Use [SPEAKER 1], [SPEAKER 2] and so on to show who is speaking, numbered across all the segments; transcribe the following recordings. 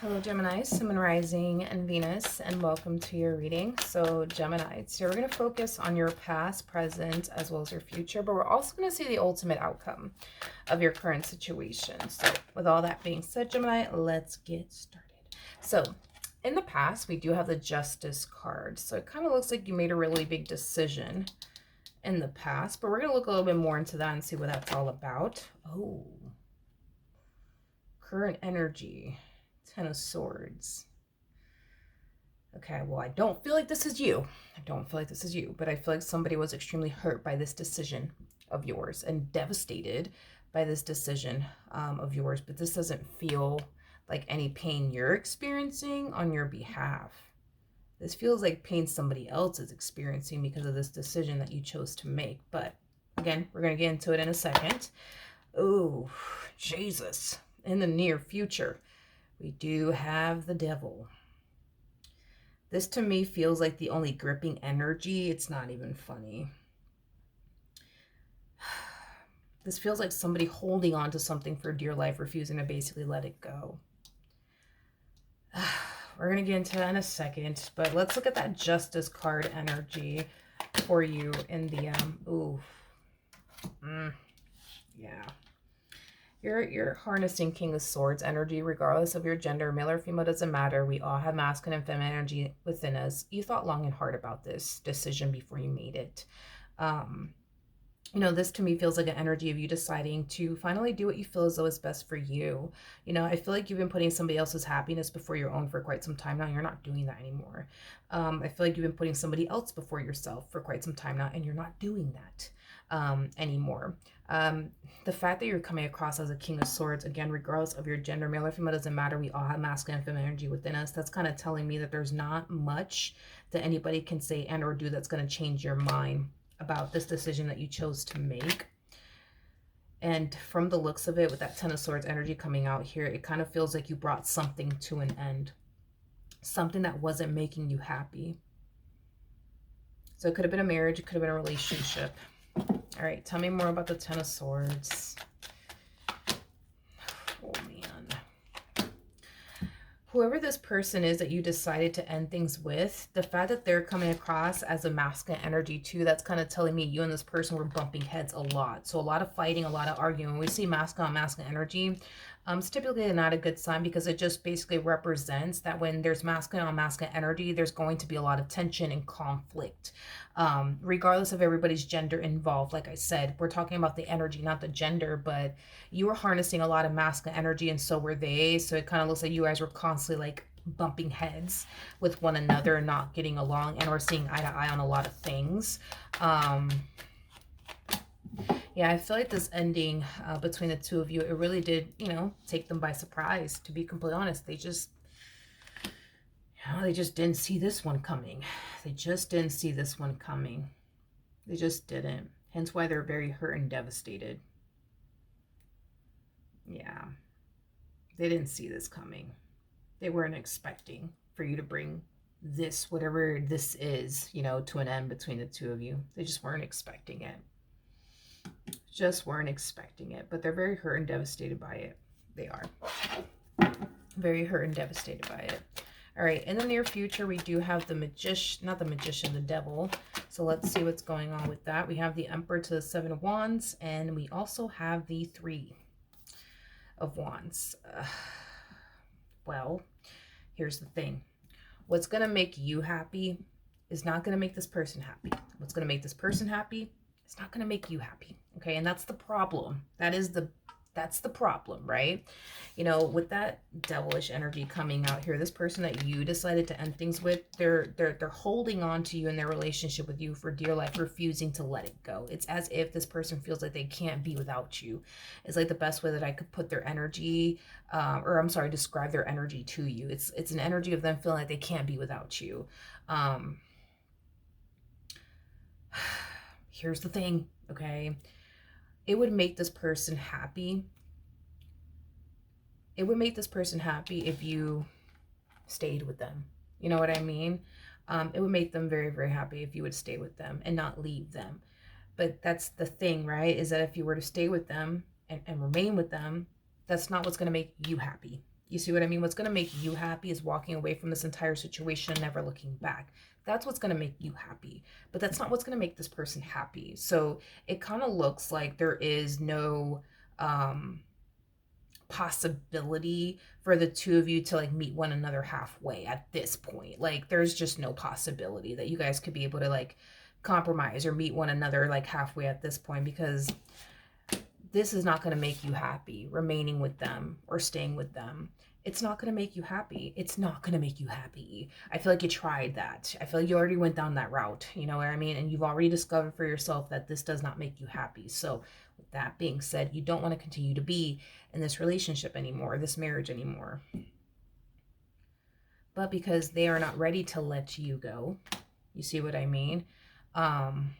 [SPEAKER 1] Hello Gemini, Sun, Rising, and Venus, and welcome to your reading. So Gemini, so we're going to focus on your past, present, as well as your future, but we're also going to see the ultimate outcome of your current situation. So with all that being said, Gemini, let's get started. So in the past, we do have the Justice card. So it kind of looks like you made a really big decision in the past, but we're going to look a little bit more into that and see what that's all about. Oh, current energy. Ten of Swords. Okay, well, I don't feel like this is you. I don't feel like this is you, but I feel like somebody was extremely hurt by this decision of yours and devastated by this decision of yours, but this doesn't feel like any pain you're experiencing on your behalf. This feels like pain somebody else is experiencing because of this decision that you chose to make. But again, we're going to get into it in a second. Oh, Jesus. In the near future, we do have the Devil. This to me feels like the only gripping energy. It's not even funny. This feels like somebody holding on to something for dear life, refusing to basically let it go. We're going to get into that in a second, but let's look at that Justice card energy for you in the, yeah. You're harnessing King of Swords energy, regardless of your gender, male or female, doesn't matter. We all have masculine and feminine energy within us. You thought long and hard about this decision before you made it. This to me feels like an energy of you deciding to finally do what you feel as though is best for you. I feel like you've been putting somebody else's happiness before your own for quite some time now. You're not doing that anymore. I feel like you've been putting somebody else before yourself for quite some time now, and you're not doing that anymore. The fact that you're coming across as a King of Swords, again, regardless of your gender, male or female, doesn't matter. We all have masculine and feminine energy within us. That's kind of telling me that there's not much that anybody can say and or do that's going to change your mind about this decision that you chose to make. And from the looks of it, with that Ten of Swords energy coming out here, it kind of feels like you brought something to an end. Something that wasn't making you happy. So it could have been a marriage, it could have been a relationship. All right, tell me more about the Ten of Swords. Oh, man. Whoever this person is that you decided to end things with, the fact that they're coming across as a masculine energy too, that's kind of telling me you and this person were bumping heads a lot. So a lot of fighting, a lot of arguing. When we see masculine on masculine energy, it's typically not a good sign because it just basically represents that when there's masculine on masculine energy, there's going to be a lot of tension and conflict. Regardless of everybody's gender involved, like I said, we're talking about the energy, not the gender, but you were harnessing a lot of masculine energy and so were they. So it kind of looks like you guys were constantly like bumping heads with one another and not getting along, and we're seeing eye to eye on a lot of things. Yeah, I feel like this ending between the two of you, it really did, take them by surprise, to be completely honest. They just didn't see this one coming. They just didn't see this one coming. They just didn't. Hence why they're very hurt and devastated. Yeah. They didn't see this coming. They weren't expecting for you to bring this, whatever this is, to an end between the two of you. They just weren't expecting it. Just weren't expecting it. But they're very hurt and devastated by it. They are. Very hurt and devastated by it. All right, in the near future, we do have the magician, not the magician, the devil. So let's see what's going on with that. We have the Emperor to the Seven of Wands, and we also have the Three of Wands. Well, here's the thing. What's going to make you happy is not going to make this person happy. What's going to make this person happy is not going to make you happy. Okay, and that's the problem. That's the problem, right? With that devilish energy coming out here, this person that you decided to end things with, they're holding on to you in their relationship with you for dear life, refusing to let it go. It's as if this person feels like they can't be without you. It's like the best way that I could put their energy, describe their energy to you. It's an energy of them feeling like they can't be without you. Here's the thing, okay? It would make this person happy. It would make this person happy if you stayed with them. You know what I mean? It would make them very, very happy if you would stay with them and not leave them. But that's the thing, right? Is that if you were to stay with them and remain with them, that's not what's going to make you happy. You see what I mean? What's going to make you happy is walking away from this entire situation and never looking back. That's what's going to make you happy. But that's not what's going to make this person happy. So it kind of looks like there is no possibility for the two of you to like meet one another halfway at this point. Like there's just no possibility that you guys could be able to like compromise or meet one another like halfway at this point, because this is not going to make you happy remaining with them or staying with them. It's not going to make you happy. It's not going to make you happy. I feel like you tried that. I feel like you already went down that route. You know what I mean? And you've already discovered for yourself that this does not make you happy. So with that being said, you don't want to continue to be in this relationship anymore, this marriage anymore. But because they are not ready to let you go, you see what I mean? Then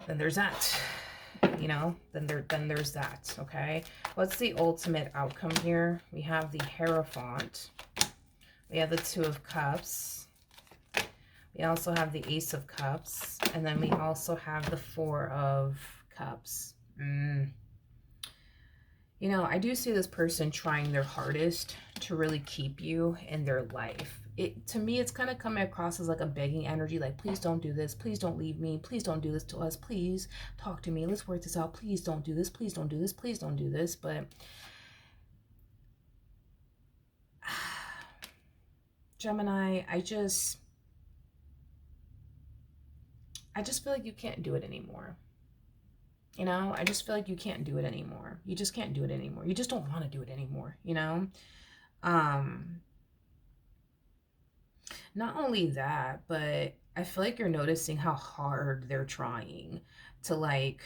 [SPEAKER 1] there's that. You know, then there's that. Okay, what's the ultimate outcome here? We have the Hierophant, we have the Two of Cups, we also have the Ace of Cups, and then we also have the Four of Cups. You know, I do see this person trying their hardest to really keep you in their life. To me, it's kind of coming across as like a begging energy, like, please don't do this, please don't leave me, please don't do this to us, please talk to me, let's work this out, please don't do this, please don't do this, please don't do this. But Gemini, I just feel like you can't do it anymore. You know, I just feel like you can't do it anymore. You just can't do it anymore. You just don't want to do it anymore, you know? Not only that, but I feel like you're noticing how hard they're trying to like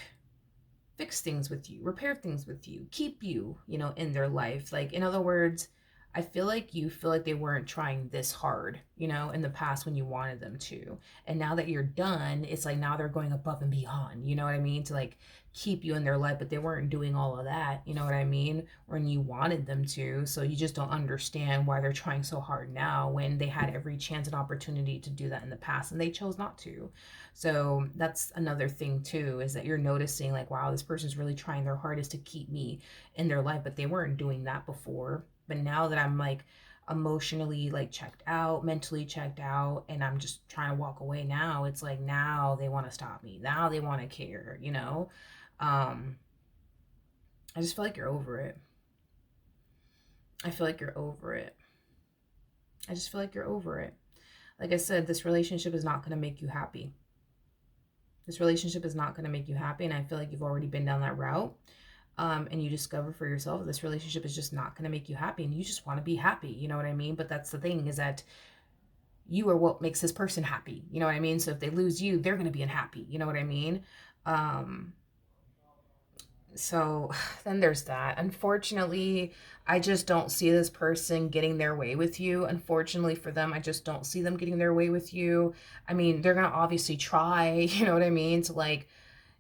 [SPEAKER 1] fix things with you, repair things with you, keep you, you know, in their life. Like, in other words, I feel like you feel like they weren't trying this hard, you know, in the past when you wanted them to. And now that you're done, it's like now they're going above and beyond, you know what I mean? To like keep you in their life, but they weren't doing all of that, you know what I mean? When you wanted them to. So you just don't understand why they're trying so hard now when they had every chance and opportunity to do that in the past and they chose not to. So that's another thing too, is that you're noticing like, wow, this person's really trying their hardest to keep me in their life, but they weren't doing that before. But now that I'm like emotionally like checked out, mentally checked out, and I'm just trying to walk away now, it's like now they want to stop me. Now they want to care, you know? I just feel like you're over it. I feel like you're over it. I just feel like you're over it. Like I said, this relationship is not going to make you happy. This relationship is not going to make you happy. And I feel like you've already been down that route. And you discover for yourself this relationship is just not going to make you happy, and you just want to be happy, you know what I mean? But that's the thing, is that you are what makes this person happy, you know what I mean? So if they lose you, they're going to be unhappy, you know what I mean? So then there's that. Unfortunately, I just don't see this person getting their way with you. Unfortunately for them, I just don't see them getting their way with you. I mean, they're going to obviously try, you know what I mean, to like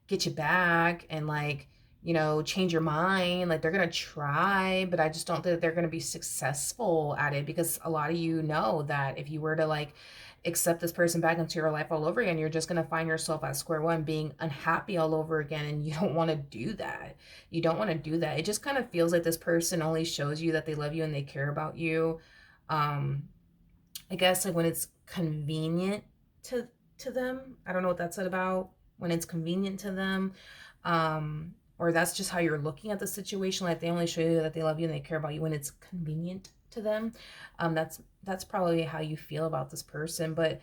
[SPEAKER 1] get you back and like, you know, change your mind. Like they're going to try, but I just don't think that they're going to be successful at it, because a lot of you know that if you were to like accept this person back into your life all over again, you're just going to find yourself at square one being unhappy all over again. And you don't want to do that. You don't want to do that. It just kind of feels like this person only shows you that they love you and they care about you. I guess like when it's convenient to them. I don't know what that's about. When it's convenient to them, or that's just how you're looking at the situation, like they only show you that they love you and they care about you when it's convenient to them. That's probably how you feel about this person. But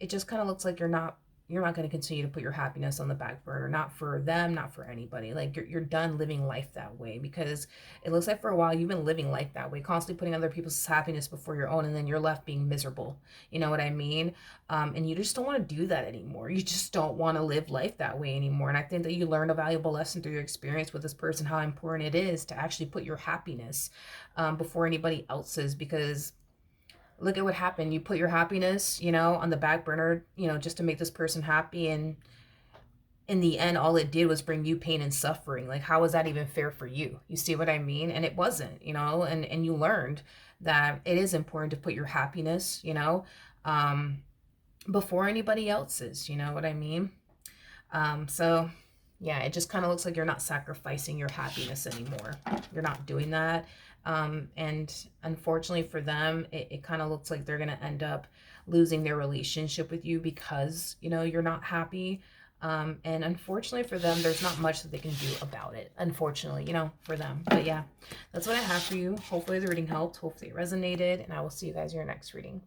[SPEAKER 1] it just kind of looks like you're not going to continue to put your happiness on the back burner, not for them, not for anybody. Like you're done living life that way, because it looks like for a while you've been living life that way, constantly putting other people's happiness before your own, and then you're left being miserable, you know what I mean? And you just don't want to do that anymore. You just don't want to live life that way anymore. And I think that you learned a valuable lesson through your experience with this person, how important it is to actually put your happiness before anybody else's, because look at what happened. You put your happiness, you know, on the back burner, you know, just to make this person happy. And in the end, all it did was bring you pain and suffering. Like, how was that even fair for you? You see what I mean? And it wasn't, you know, and you learned that it is important to put your happiness, you know, before anybody else's, you know what I mean? Yeah, it just kind of looks like you're not sacrificing your happiness anymore. You're not doing that. And unfortunately for them, it kind of looks like they're going to end up losing their relationship with you because, you know, you're not happy. And unfortunately for them, there's not much that they can do about it, unfortunately, you know, for them. But yeah, that's what I have for you. Hopefully the reading helped. Hopefully it resonated. And I will see you guys in your next reading.